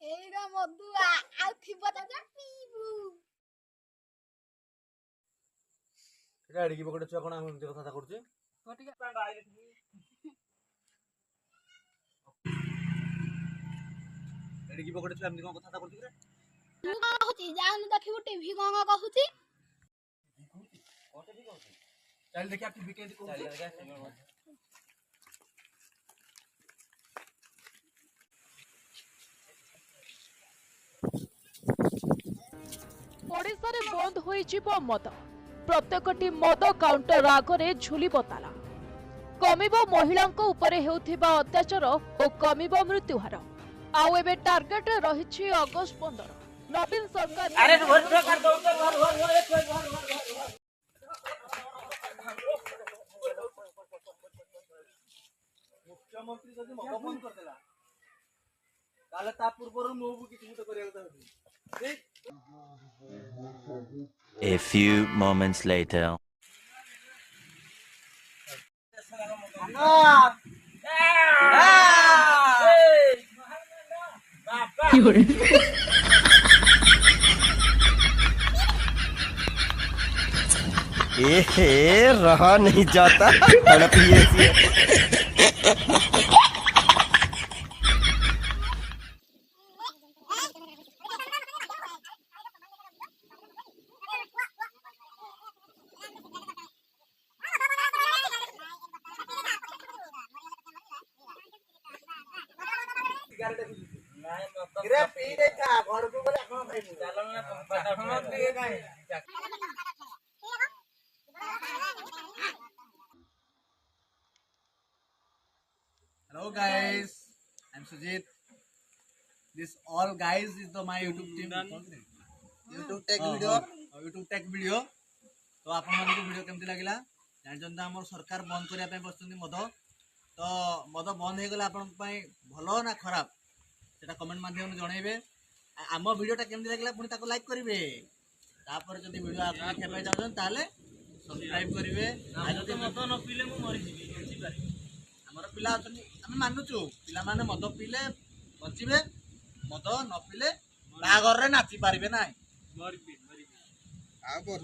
এইরা মধুয়া আর থিবা তো পিবু এটা এড়ি কি পকেটে ছুয়া কোন আমি এমতি কথা করছি গটিকা এড়ি কি পকেটে ছুয়া এমতি কোন কথা করছি রে তু কହୁଛି ଯାଉନୁ ଦେଖିବୁ ଟିଭି କଣ କହୁଛି কোতে ঠিক আছে চাইলে দেখি আপনি বিকেন্ডি কোন ओडिशारे बंद होइजिब मद प्रत्येकटी मद काउंटर आगरे झुलिब ताला कमिब महिलांक उपरे हेउथिबा अत्याचार और कमिब मृत्युहार आउ एबे टार्गेट रहिछि अगस्त 15 नवीन सरकार अरे घर मुख्यमंत्री जदि मद बंद कर देला ताले ता पूर्वरु मोबु किछि तो करिया କଥା ठीक A few moments later. रहा नहीं जाता तड़प ही ऐसी है। Hello guys, I'm Sujit. This all guys is the my YouTube team. YouTube tech video. YouTube tech video. तो आपण मानको वीडियो केमती लागिला जानचंदा हमर सरकार बंद करिया पे बसचंदी मद तो मद बंद हे गला आपण पई भलो ना खराब सेटा कमेंट माध्यम में जणाइबे आम वीडियोटा केमती लागिला पुनी ताको लाइक करिवे तापर जदी वीडियो आपण खेपे जाउछन ताले सब्सक्राइब करिवे आ जदी मद न पीले मु मरि जिबी बंची पारे हमर पिला अछन हम मानुचु पिला माने मद पीले बंचिबे मद न पीले बागर रे नाची पारिबे नाय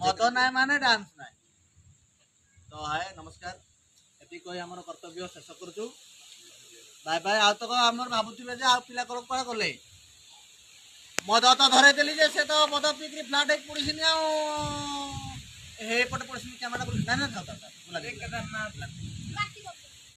मद नाय माने डांस नाय तो हाय नमस्कार एति कोई हमर कर्तव्य शेष करछु बाय बाय आ तो हमर भाबुथिबे जे आ पिला कर कोला करले मद तो धरे देली जे से तो मद पीकरी फ्लैट एक पुलिस नि आ हे पट पुलिस कैमरा ना ना था बोला केदारनाथ